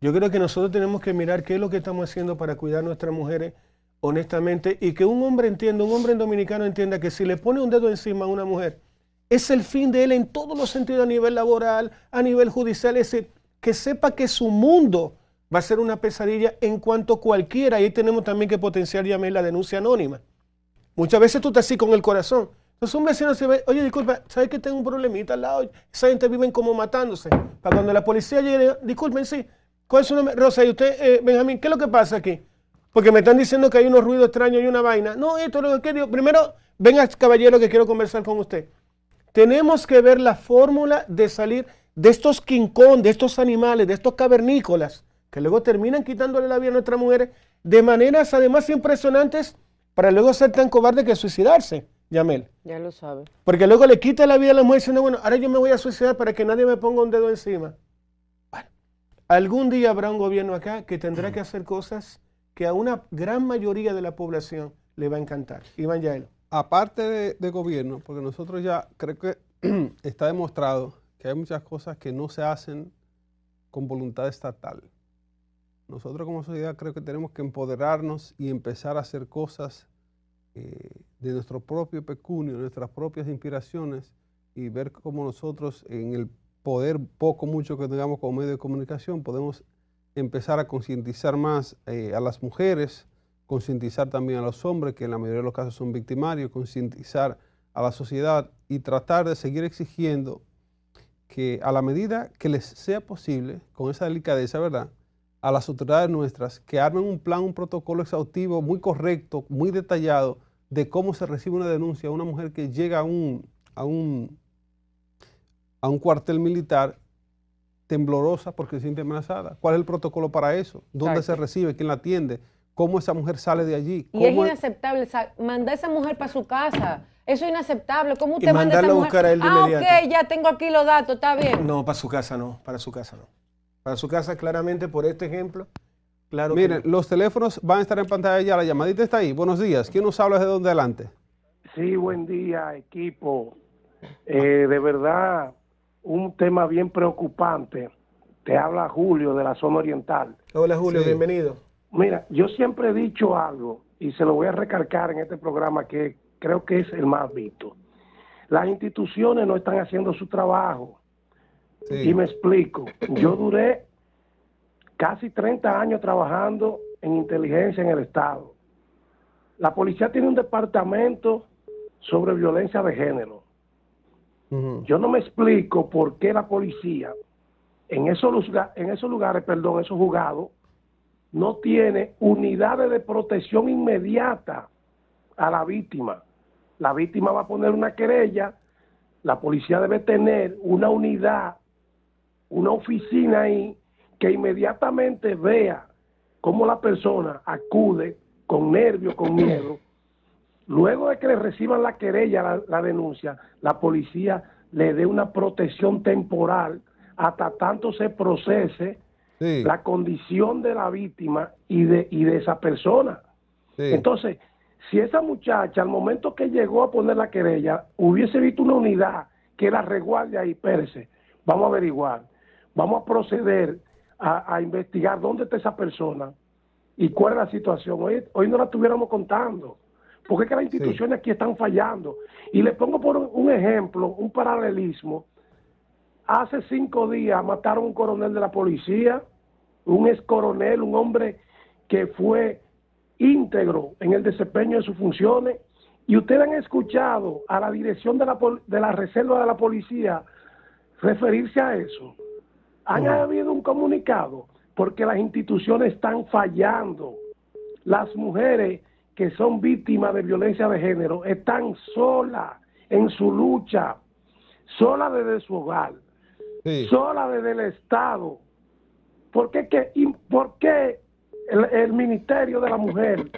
Yo creo que nosotros tenemos que mirar qué es lo que estamos haciendo para cuidar a nuestras mujeres honestamente, y que un hombre entienda, un hombre dominicano entienda que si le pone un dedo encima a una mujer, es el fin de él en todos los sentidos, a nivel laboral, a nivel judicial, es decir, que sepa que su mundo va a ser una pesadilla en cuanto cualquiera. Y ahí tenemos también que potenciar, Yamel, la denuncia anónima. Muchas veces tú estás así con el corazón. Entonces un vecino se ve, oye, disculpa, ¿sabes que tengo un problemita al lado? Esa gente vive como matándose. Para cuando la policía llegue, disculpen, sí, ¿cuál es su nombre? Rosa, y usted, Benjamín, ¿qué es lo que pasa aquí? Porque me están diciendo que hay unos ruidos extraños y una vaina. No, esto es lo que quiero. Primero, venga, caballero, que quiero conversar con usted. Tenemos que ver la fórmula de salir de estos King Kong, de estos animales, de estos cavernícolas, que luego terminan quitándole la vida a nuestras mujeres de maneras además impresionantes para luego ser tan cobarde que suicidarse, Yamel. Ya lo sabe. Porque luego le quita la vida a la mujer diciendo, bueno, ahora yo me voy a suicidar para que nadie me ponga un dedo encima. Bueno, algún día habrá un gobierno acá que tendrá que hacer cosas que a una gran mayoría de la población le va a encantar. Iván Yael. Aparte de gobierno, porque nosotros ya creo que está demostrado que hay muchas cosas que no se hacen con voluntad estatal. Nosotros como sociedad creo que tenemos que empoderarnos y empezar a hacer cosas de nuestro propio pecunio, de nuestras propias inspiraciones, y ver cómo nosotros en el poder, poco mucho que tengamos como medio de comunicación, podemos empezar a concientizar más a las mujeres, concientizar también a los hombres, que en la mayoría de los casos son victimarios, concientizar a la sociedad y tratar de seguir exigiendo que a la medida que les sea posible, con esa delicadeza, ¿verdad?, a las autoridades nuestras, que armen un plan, un protocolo exhaustivo, muy correcto, muy detallado, de cómo se recibe una denuncia a una mujer que llega a un cuartel militar temblorosa porque se siente amenazada. ¿Cuál es el protocolo para eso? ¿Dónde se recibe? ¿Quién la atiende? ¿Cómo esa mujer sale de allí? Y es inaceptable mandar a esa mujer para su casa. Eso es inaceptable. ¿Cómo usted y manda a esa mujer? Buscar a él de inmediato. Ok, ya tengo aquí los datos, está bien. No, para su casa no, para su casa no. Para su casa claramente, por este ejemplo, claro. Miren, que no. Los teléfonos van a estar en pantalla ya, la llamadita está ahí. Buenos días, ¿quién nos habla desde dónde adelante? Sí, buen día, equipo. De verdad, un tema bien preocupante. Te habla Julio de la zona oriental. Hola Julio, Sí. bienvenido. Mira, yo siempre he dicho algo y se lo voy a recalcar en este programa que creo que es el más visto. Las instituciones no están haciendo su trabajo. Sí. Y me explico. Yo duré casi 30 años trabajando en inteligencia en el Estado. La policía tiene un departamento sobre violencia de género. Yo no me explico por qué la policía en esos lugares, esos juzgados, no tiene unidades de protección inmediata a la víctima. La víctima va a poner una querella, la policía debe tener una unidad, una oficina ahí que inmediatamente vea cómo la persona acude con nervios, con miedo. Luego de que le reciban la querella, la denuncia, la policía le dé una protección temporal hasta tanto se procese la condición de la víctima y de esa persona. Entonces, si esa muchacha al momento que llegó a poner la querella hubiese visto una unidad que la resguarde ahí, perse, vamos a averiguar, vamos a proceder a investigar dónde está esa persona y cuál es la situación. Hoy no la estuviéramos contando, porque es que las instituciones aquí están fallando. Y le pongo por un ejemplo, un paralelismo. Hace 5 días mataron a un coronel de la policía, un ex coronel, un hombre que fue íntegro en el desempeño de sus funciones, y ustedes han escuchado a la dirección de la reserva de la policía referirse a eso. Han habido un comunicado, porque las instituciones están fallando. Las mujeres que son víctimas de violencia de género están solas en su lucha, solas desde su hogar, solas desde el Estado. ¿Por qué el Ministerio de la Mujer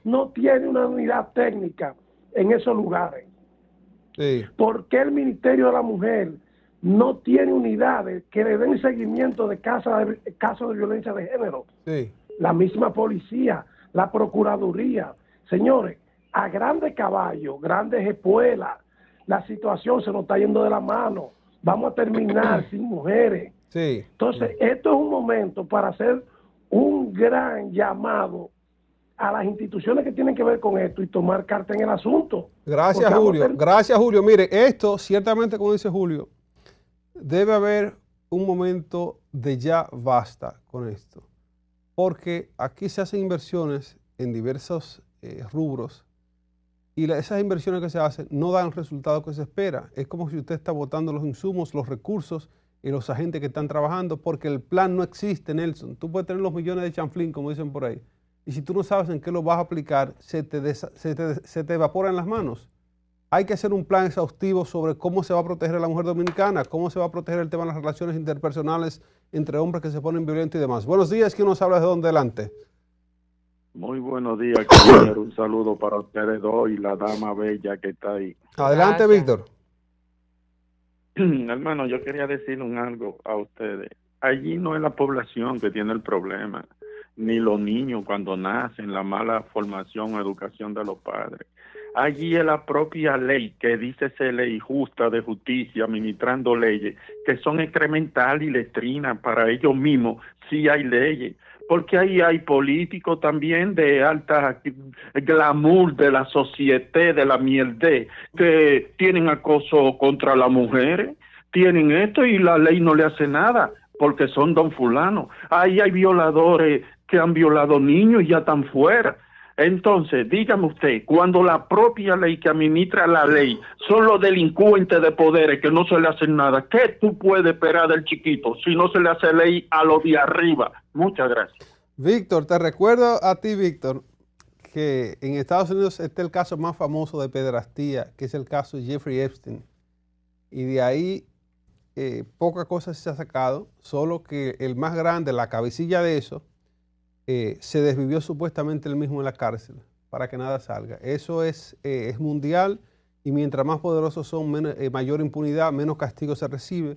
no tiene una unidad técnica en esos lugares? ¿Por qué el Ministerio de la Mujer no tiene unidades que le den seguimiento de casos de violencia de género? La misma policía, la Procuraduría. Señores, a grandes caballos, grandes espuelas, la situación se nos está yendo de la mano. Vamos a terminar sin mujeres. Entonces, esto es un momento para hacer un gran llamado a las instituciones que tienen que ver con esto y tomar carta en el asunto. Gracias, Julio. Gracias, Julio. Mire, esto, ciertamente, como dice Julio, debe haber un momento de ya basta con esto. Porque aquí se hacen inversiones en diversos rubros y esas inversiones que se hacen no dan el resultado que se espera. Es como si usted está botando los insumos, los recursos y los agentes que están trabajando, porque el plan no existe, Nelson. Tú puedes tener los millones de chanflín, como dicen por ahí, y si tú no sabes en qué lo vas a aplicar, se te evaporan las manos. Hay que hacer un plan exhaustivo sobre cómo se va a proteger a la mujer dominicana, cómo se va a proteger el tema de las relaciones interpersonales entre hombres que se ponen violentos y demás. Buenos días, ¿quién nos habla de dónde adelante? Muy buenos días, caballero. Un saludo para ustedes dos y la dama bella que está ahí. Adelante, Víctor. Hermano, yo quería decir algo a ustedes. Allí no es la población que tiene el problema, ni los niños cuando nacen, la mala formación o educación de los padres. Allí es la propia ley que dice ser ley justa de justicia, administrando leyes que son excrementales y letrinas para ellos mismos. Sí hay leyes, porque ahí hay políticos también de alta glamour de la sociedad, de la mierde, que tienen acoso contra las mujeres, tienen esto y la ley no le hace nada, porque son don fulano. Ahí hay violadores que han violado niños y ya están fuera. Entonces, dígame usted, cuando la propia ley que administra la ley son los delincuentes de poderes que no se le hacen nada, ¿qué tú puedes esperar del chiquito si no se le hace ley a los de arriba? Muchas gracias. Víctor, te recuerdo a ti, Víctor, que en Estados Unidos está el caso más famoso de pederastía, que es el caso de Jeffrey Epstein. Y de ahí poca cosa se ha sacado, solo que el más grande, la cabecilla de eso, se desvivió supuestamente él mismo en la cárcel para que nada salga. Eso es mundial y mientras más poderosos son, mayor impunidad, menos castigo se recibe.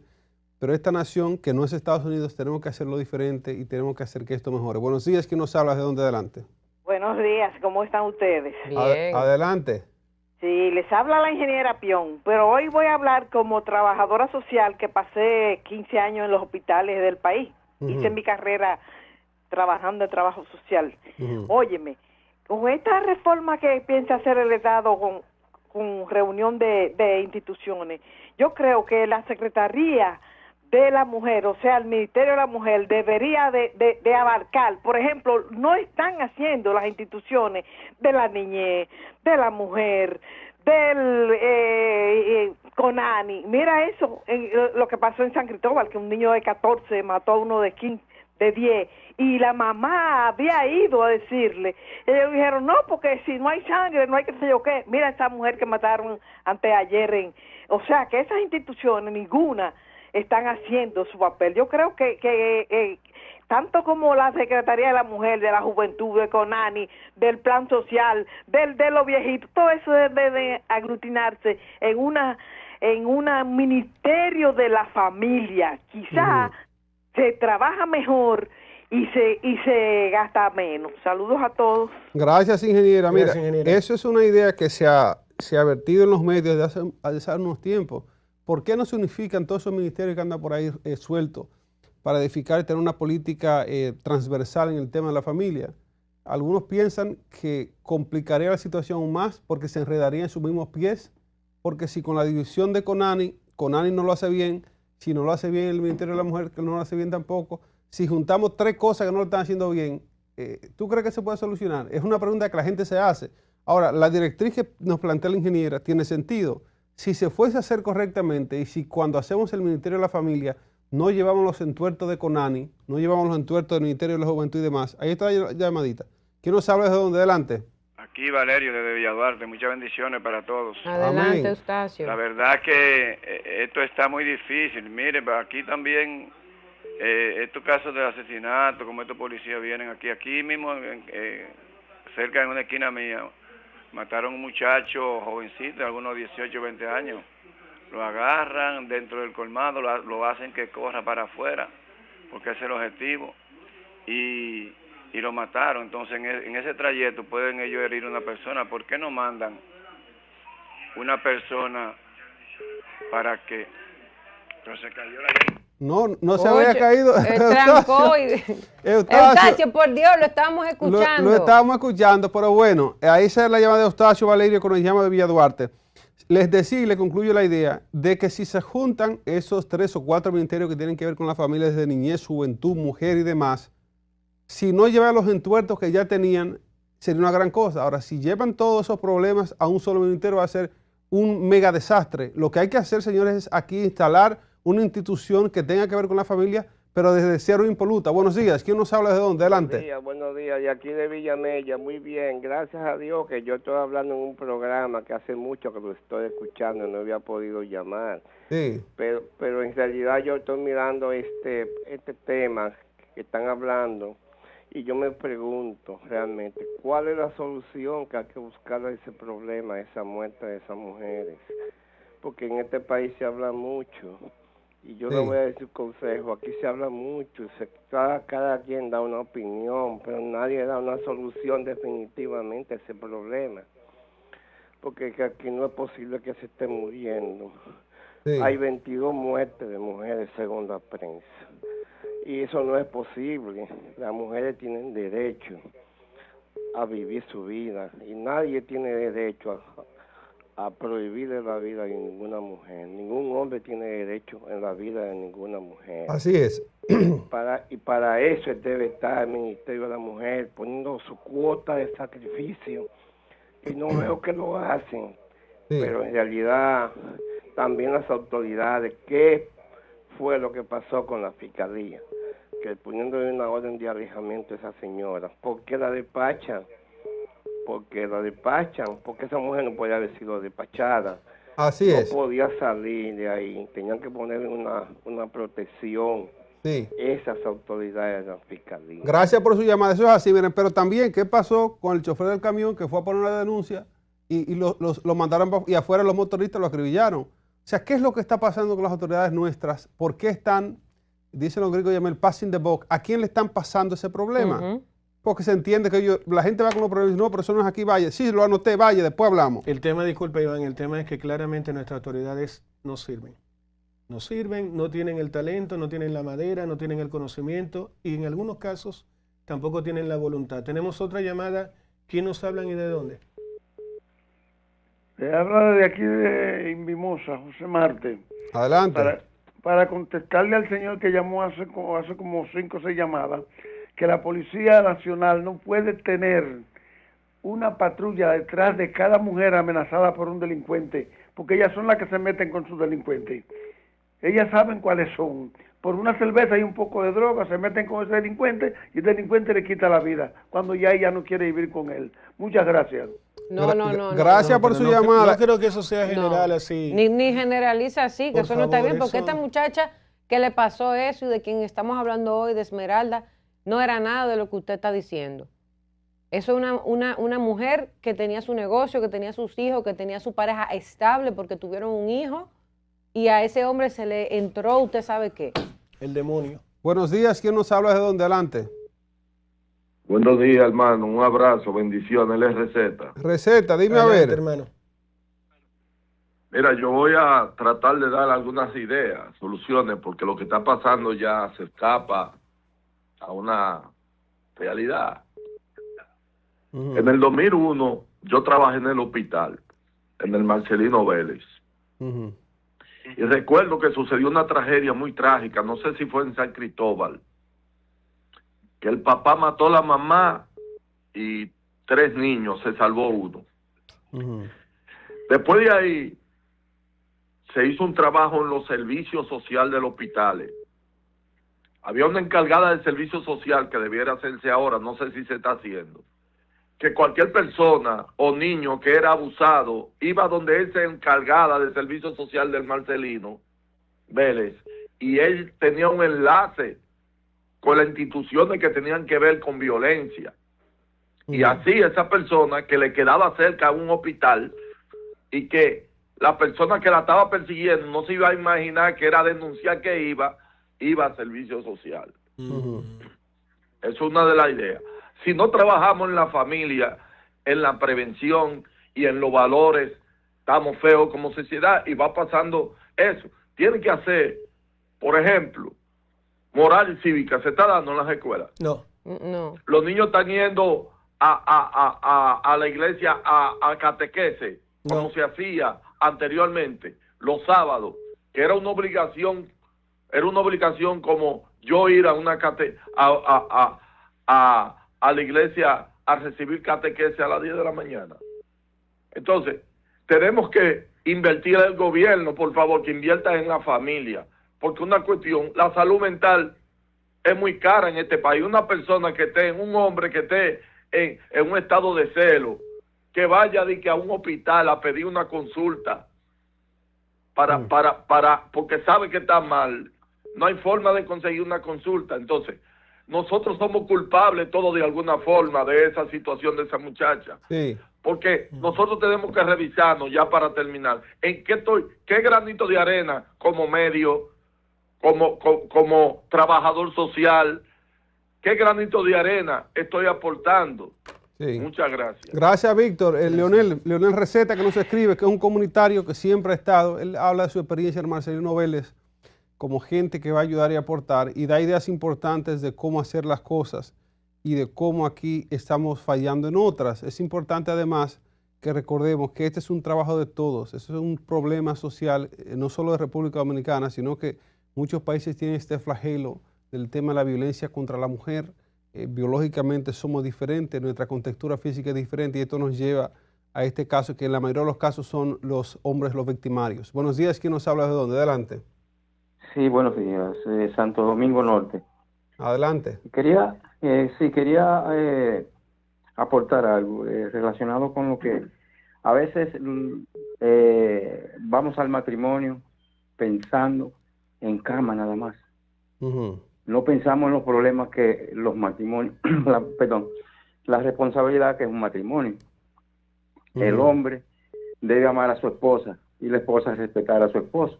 Pero esta nación, que no es Estados Unidos, tenemos que hacerlo diferente y tenemos que hacer que esto mejore. Buenos días, ¿quién nos habla? ¿De dónde adelante? Buenos días, ¿cómo están ustedes? Bien. Adelante. Sí, les habla la ingeniera Pion, pero hoy voy a hablar como trabajadora social que pasé 15 años en los hospitales del país. Hice mi carrera trabajando en trabajo social. Óyeme, con esta reforma que piensa hacer el Estado con reunión de instituciones, yo creo que la Secretaría de la Mujer, o sea, el Ministerio de la Mujer debería de abarcar, por ejemplo, no están haciendo las instituciones de la niñez, de la mujer, del CONANI. Mira eso, lo que pasó en San Cristóbal, que un niño de 14 mató a uno de 15, de 10, y la mamá había ido a decirle, ellos dijeron, no, porque si no hay sangre, no hay qué sé yo qué. Mira esa mujer que mataron anteayer o sea, que esas instituciones, ninguna están haciendo su papel. Yo creo que tanto como la Secretaría de la Mujer, de la Juventud, de CONANI, del Plan Social, de los viejitos, todo eso debe aglutinarse en un ministerio de la familia. Quizá se trabaja mejor y se gasta menos. Saludos a todos. Gracias, ingeniera. Gracias, mira, ingeniera. eso es una idea que se ha vertido en los medios desde hace unos tiempos, ¿por qué no se unifican todos esos ministerios que andan por ahí sueltos para edificar y tener una política transversal en el tema de la familia? Algunos piensan que complicaría la situación aún más porque se enredaría en sus mismos pies, porque si con la división de Conani no lo hace bien, si no lo hace bien el Ministerio de la Mujer, que no lo hace bien tampoco, si juntamos tres cosas que no lo están haciendo bien, ¿tú crees que se puede solucionar? Es una pregunta que la gente se hace. Ahora, la directriz que nos plantea la ingeniera tiene sentido. Si se fuese a hacer correctamente y si cuando hacemos el Ministerio de la Familia no llevamos los entuertos de Conani, no llevamos los entuertos del Ministerio de la Juventud y demás, ahí está la llamadita. ¿Quién nos habla desde dónde? Adelante. Aquí Valerio desde Villaduarte, muchas bendiciones para todos. Adelante, Amén. Eustacio. La verdad que esto está muy difícil. Mire, aquí también estos casos de asesinato, como estos policías vienen aquí mismo, cerca en una esquina mía, mataron a un muchacho jovencito, de algunos 18, 20 años. Lo agarran dentro del colmado, lo hacen que corra para afuera, porque ese es el objetivo. Y lo mataron. Entonces en ese trayecto pueden ellos herir a una persona. ¿Por qué no mandan una persona para que... Entonces cayó la... No se había caído. Trancó y... Eustacio, por Dios, lo estábamos escuchando. Lo estábamos escuchando, pero bueno, ahí se la llama de Eustacio Valerio cuando nos llama de Villaduarte. Les decía y les concluyo la idea de que si se juntan esos 3 o 4 ministerios que tienen que ver con las familias de niñez, juventud, mujer y demás, si no llevan los entuertos que ya tenían, sería una gran cosa. Ahora, si llevan todos esos problemas a un solo ministerio, va a ser un mega desastre. Lo que hay que hacer, señores, es aquí instalar una institución que tenga que ver con la familia, pero desde cero impoluta. Buenos días. ¿Quién nos habla de dónde? Adelante. Buenos días. Y aquí de Villamella, muy bien. Gracias a Dios que yo estoy hablando en un programa que hace mucho que lo estoy escuchando y no había podido llamar. Sí. Pero en realidad yo estoy mirando este tema que están hablando y yo me pregunto realmente, ¿cuál es la solución que hay que buscar a ese problema, a esa muerte de esas mujeres? Porque en este país se habla mucho. Y yo le voy a decir un consejo, aquí se habla mucho, cada quien da una opinión, pero nadie da una solución definitivamente a ese problema. Porque aquí no es posible que se esté muriendo. Sí. Hay 22 muertes de mujeres según la prensa. Y eso no es posible. Las mujeres tienen derecho a vivir su vida y nadie tiene derecho a prohibirle la vida a ninguna mujer. Ningún hombre tiene derecho en la vida de ninguna mujer. Así es. Para eso debe estar el Ministerio de la Mujer, poniendo su cuota de sacrificio. Y no veo que lo hacen. Sí. Pero en realidad, también las autoridades, ¿qué fue lo que pasó con la fiscalía? Que poniéndole una orden de alejamiento a esa señora. ¿Por qué la despachan? Porque esa mujer no podía haber sido despachada. Así es. No podía salir de ahí, tenían que ponerle una protección. Sí. Esas autoridades de la fiscalía. Gracias por su llamada, eso es así, miren, pero también, ¿qué pasó con el chofer del camión que fue a poner una denuncia y lo mandaron y afuera los motoristas lo acribillaron? O sea, ¿qué es lo que está pasando con las autoridades nuestras? ¿Por qué están, dicen los gringos, llaman el passing the buck? ¿A quién le están pasando ese problema? Porque se entiende que la gente va con los problemas y dice, no, pero eso no es aquí, vaya. Sí, lo anoté, vaya, después hablamos. El tema, disculpa Iván, el tema es que claramente nuestras autoridades no sirven. No sirven, no tienen el talento, no tienen la madera, no tienen el conocimiento y en algunos casos tampoco tienen la voluntad. Tenemos otra llamada. ¿Quién nos hablan y de dónde? Le habla de aquí de Invimosa, José Marte. Adelante. Para contestarle al señor que llamó hace como 5 o 6 llamadas, que la Policía Nacional no puede tener una patrulla detrás de cada mujer amenazada por un delincuente, porque ellas son las que se meten con sus delincuentes. Ellas saben cuáles son. Por una cerveza y un poco de droga se meten con ese delincuente y el delincuente le quita la vida cuando ya ella no quiere vivir con él. Muchas gracias. No. Gracias por su llamada. No creo que eso sea general así. Ni generaliza así, que eso no está bien, porque eso... esta muchacha que le pasó eso y de quien estamos hablando hoy, de Esmeralda, no era nada de lo que usted está diciendo. Eso es una mujer que tenía su negocio, que tenía sus hijos, que tenía su pareja estable porque tuvieron un hijo y a ese hombre se le entró, ¿usted sabe qué? El demonio. Buenos días, ¿quién nos habla de dónde? Adelante. Buenos días, hermano. Un abrazo, bendiciones. Él es Receta. Receta, dime adelante, a ver. Hermano. Mira, yo voy a tratar de dar algunas ideas, soluciones, porque lo que está pasando ya se escapa a una realidad. En el 2001 yo trabajé en el hospital, en el Marcelino Vélez. Y recuerdo que sucedió una tragedia muy trágica, no sé si fue en San Cristóbal, que el papá mató a la mamá y 3 niños, se salvó uno. Después de ahí se hizo un trabajo en los servicios sociales del hospital. Había una encargada del servicio social que debiera hacerse ahora, no sé si se está haciendo, que cualquier persona o niño que era abusado iba donde esa encargada del servicio social del Marcelino Vélez, y él tenía un enlace con las instituciones que tenían que ver con violencia. Y así esa persona que le quedaba cerca a un hospital y que la persona que la estaba persiguiendo no se iba a imaginar que era a denunciar que iba a servicio social. Eso es una de las ideas. Si no trabajamos en la familia, en la prevención y en los valores, estamos feos como sociedad y va pasando eso. Tiene que hacer, por ejemplo, moral y cívica, ¿se está dando en las escuelas? No. Los niños están yendo a la iglesia a catequesis, como se hacía anteriormente, los sábados, que era una obligación como yo ir a una a la iglesia a recibir catequesis a las 10 de la mañana. Entonces, tenemos que invertir en el gobierno, por favor, que invierta en la familia, porque una cuestión, la salud mental es muy cara en este país. Una persona que esté, un hombre que esté en un estado de celo, que vaya de que a un hospital a pedir una consulta porque sabe que está mal, no hay forma de conseguir una consulta. Entonces, nosotros somos culpables todos de alguna forma de esa situación de esa muchacha. Sí. Porque nosotros tenemos que revisarnos ya para terminar. ¿En qué granito de arena como medio, como trabajador social, qué granito de arena estoy aportando? Sí. Muchas gracias. Gracias, Víctor. Leonel Receta, que nos escribe, que es un comunitario que siempre ha estado. Él habla de su experiencia en Marcelino Vélez como gente que va a ayudar y aportar y da ideas importantes de cómo hacer las cosas y de cómo aquí estamos fallando en otras. Es importante además que recordemos que este es un trabajo de todos. Eso es un problema social, no solo de República Dominicana, sino que muchos países tienen este flagelo del tema de la violencia contra la mujer. Biológicamente somos diferentes, nuestra contextura física es diferente y esto nos lleva a este caso que en la mayoría de los casos son los hombres los victimarios. Buenos días, ¿quién nos habla de dónde? Adelante. Sí, buenos días, Santo Domingo Norte. Adelante. Quería aportar algo relacionado con lo que a veces vamos al matrimonio pensando en cama nada más. No pensamos en los problemas que los matrimonios, la responsabilidad que es un matrimonio. El hombre debe amar a su esposa y la esposa respetar a su esposo.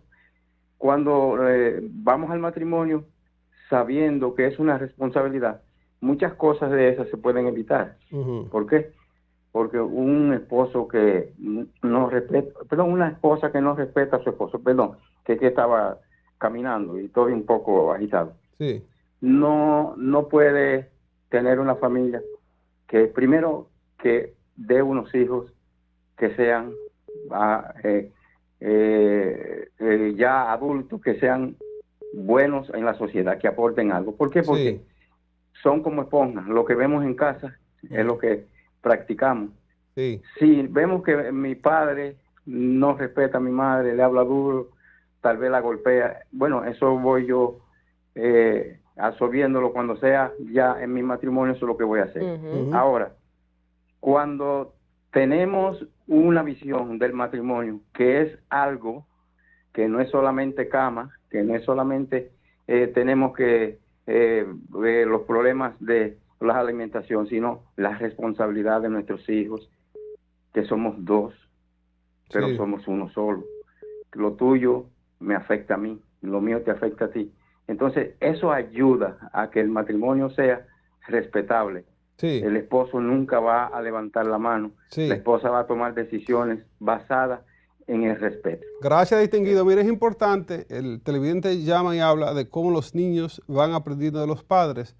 Cuando vamos al matrimonio sabiendo que es una responsabilidad, muchas cosas de esas se pueden evitar. ¿Por qué? Porque un esposo que no respeta, una esposa que no respeta a su esposo, que estaba caminando y todo un poco agitado. Sí. No puede tener una familia que primero que dé unos hijos que sean ya adultos, que sean buenos en la sociedad, que aporten algo. ¿Por qué? Porque son como esponjas. Lo que vemos en casa es lo que practicamos. Sí. Si vemos que mi padre no respeta a mi madre, le habla duro, tal vez la golpea, bueno, eso voy yo absorbiéndolo cuando sea ya en mi matrimonio, eso es lo que voy a hacer. Ahora, cuando tenemos una visión del matrimonio que es algo que no es solamente cama, que no es solamente tenemos que ver los problemas de la alimentación, sino la responsabilidad de nuestros hijos, que somos dos, pero somos uno solo. Lo tuyo me afecta a mí, lo mío te afecta a ti. Entonces, eso ayuda a que el matrimonio sea respetable. El esposo nunca va a levantar la mano. La esposa va a tomar decisiones basadas en el respeto. Gracias, distinguido. Mire, es importante, el televidente llama y habla de cómo los niños van aprendiendo de los padres.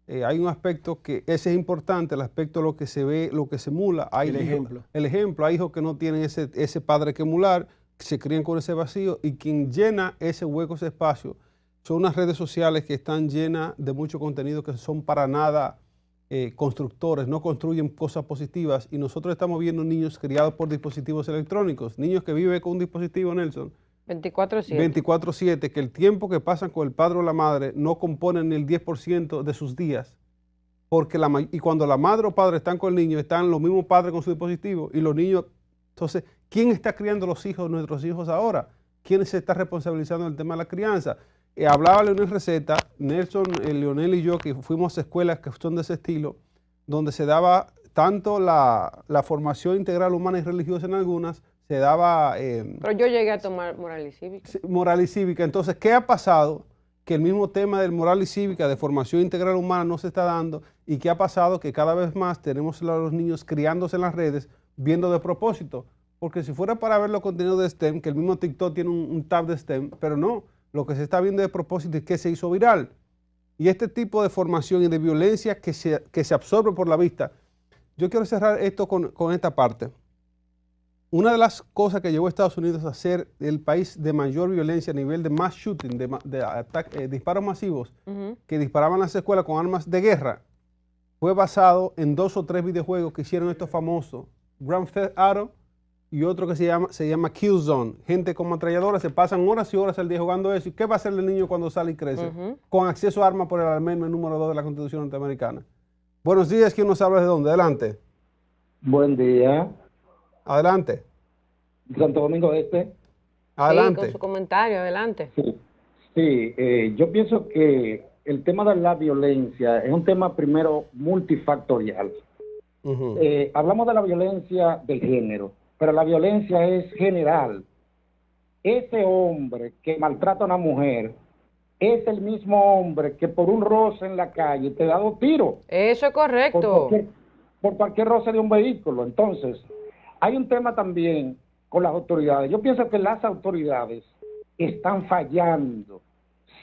Hay un aspecto que ese es importante, el aspecto de lo que se ve, lo que se emula. Hay el ejemplo. El ejemplo, hay hijos que no tienen ese padre que emular, que se crían con ese vacío, y quien llena ese hueco, ese espacio, son unas redes sociales que están llenas de mucho contenido que son para nada constructores, no construyen cosas positivas, y nosotros estamos viendo niños criados por dispositivos electrónicos, niños que viven con un dispositivo, Nelson, 24/7. 24/7, que el tiempo que pasan con el padre o la madre no componen ni el 10% de sus días, porque y cuando la madre o padre están con el niño, están los mismos padres con su dispositivo, y los niños, entonces, ¿quién está criando los hijos, nuestros hijos ahora? ¿Quién se está responsabilizando del tema de la crianza? Hablaba Leonel Receta, Nelson, Leonel y yo, que fuimos a escuelas que son de ese estilo, donde se daba tanto la formación integral humana y religiosa en algunas, se daba... Pero yo llegué a tomar moral y cívica. Moral y cívica. Entonces, ¿qué ha pasado? Que el mismo tema del moral y cívica, de formación integral humana, no se está dando. ¿Y qué ha pasado? Que cada vez más tenemos a los niños criándose en las redes, viendo de propósito. Porque si fuera para ver los contenidos de STEM, que el mismo TikTok tiene un tab de STEM, pero no. Lo que se está viendo de propósito es que se hizo viral. Y este tipo de formación y de violencia que se absorbe por la vista. Yo quiero cerrar esto con esta parte. Una de las cosas que llevó a Estados Unidos a ser el país de mayor violencia a nivel de mass shooting, de disparos masivos, que disparaban las escuelas con armas de guerra, fue basado en 2 o 3 videojuegos que hicieron estos famosos, Grand Theft Auto y otro que se llama Killzone. Gente con ametralladoras se pasan horas y horas al día jugando eso. ¿Y qué va a hacer el niño cuando sale y crece? Con acceso a armas por el amendment número 2 de la Constitución norteamericana. Buenos días, ¿quién nos habla de dónde? Adelante. Buen día. Adelante. Santo Domingo Este. Adelante. Sí, con su comentario, adelante. Sí, yo pienso que el tema de la violencia es un tema primero multifactorial. Hablamos de la violencia del género, pero la violencia es general. Ese hombre que maltrata a una mujer es el mismo hombre que por un roce en la calle te da 2 tiros. Eso es correcto. Por cualquier roce de un vehículo. Entonces, hay un tema también con las autoridades. Yo pienso que las autoridades están fallando.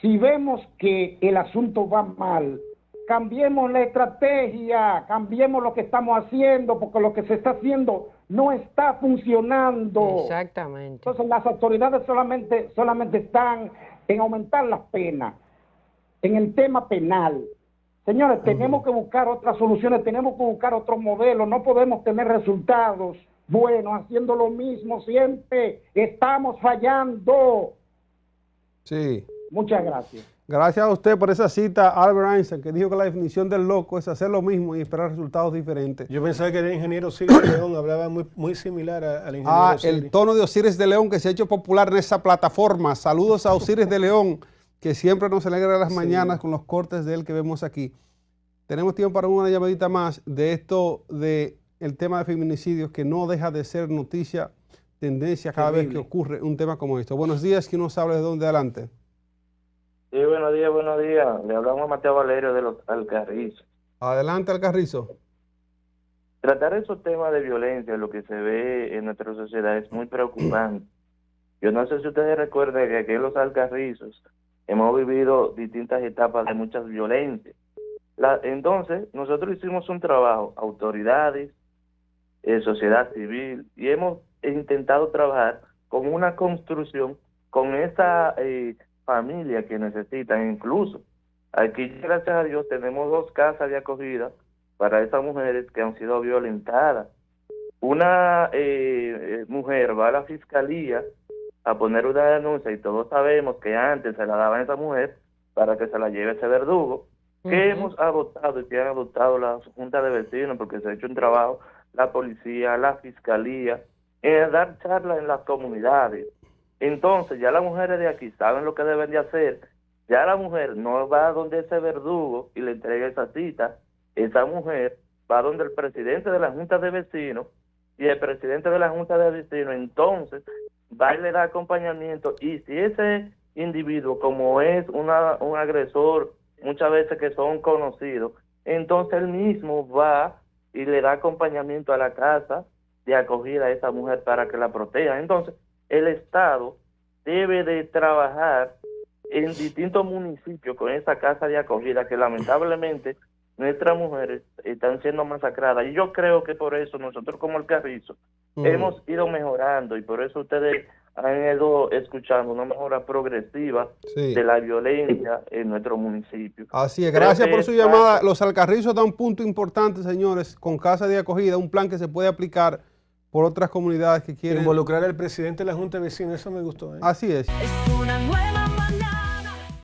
Si vemos que el asunto va mal, cambiemos la estrategia, cambiemos lo que estamos haciendo, porque lo que se está haciendo no está funcionando. Exactamente. Entonces las autoridades solamente están en aumentar las penas, en el tema penal. Señores, tenemos que buscar otras soluciones, tenemos que buscar otros modelos, no podemos tener resultados buenos haciendo lo mismo siempre. Estamos fallando. Sí. Muchas gracias. Gracias a usted por esa cita, Albert Einstein, que dijo que la definición del loco es hacer lo mismo y esperar resultados diferentes. Yo pensaba que el ingeniero Osiris de León hablaba muy similar al ingeniero Osiris. El tono de Osiris de León que se ha hecho popular en esa plataforma. Saludos a Osiris de León, que siempre nos alegra las mañanas con los cortes de él que vemos aquí. Tenemos tiempo para una llamadita más de esto, de el tema de feminicidios, que no deja de ser noticia, tendencia cada vez que ocurre un tema como esto. Buenos días, ¿quién nos habla de dónde? Adelante. Sí, buenos días. Le hablamos a Mateo Valerio de los Alcarrizos. Adelante, Alcarrizo. Tratar esos temas de violencia, lo que se ve en nuestra sociedad, es muy preocupante. Yo no sé si ustedes recuerdan que aquí en los Alcarrizos hemos vivido distintas etapas de muchas violencias. Entonces, nosotros hicimos un trabajo, autoridades, sociedad civil, y hemos intentado trabajar con una construcción, con esa familia que necesitan. Incluso aquí, gracias a Dios, tenemos 2 casas de acogida para esas mujeres que han sido violentadas. Una mujer va a la fiscalía a poner una denuncia, y todos sabemos que antes se la daban a esa mujer para que se la lleve ese verdugo, que hemos adoptado y que han adoptado la Junta de Vecinos, porque se ha hecho un trabajo, la policía, la fiscalía, en dar charlas en las comunidades. Entonces ya las mujeres de aquí saben lo que deben de hacer. Ya la mujer no va donde ese verdugo y le entrega esa cita. Esa mujer va donde el presidente de la Junta de Vecinos, y el presidente de la Junta de Vecinos entonces va y le da acompañamiento. Y si ese individuo, como es un agresor, muchas veces que son conocidos, entonces él mismo va y le da acompañamiento a la casa de acogida a esa mujer para que la proteja. Entonces, el Estado debe de trabajar en distintos municipios con esa casa de acogida que lamentablemente nuestras mujeres están siendo masacradas. Y yo creo que por eso nosotros como el Carrizo hemos ido mejorando, y por eso ustedes han ido escuchando una mejora progresiva de la violencia en nuestro municipio. Así es, gracias por su llamada. Los Alcarrizos dan un punto importante, señores, con casa de acogida, un plan que se puede aplicar por otras comunidades que quieren involucrar al presidente de la Junta de Vecinos. Eso me gustó. Así es. Es una nueva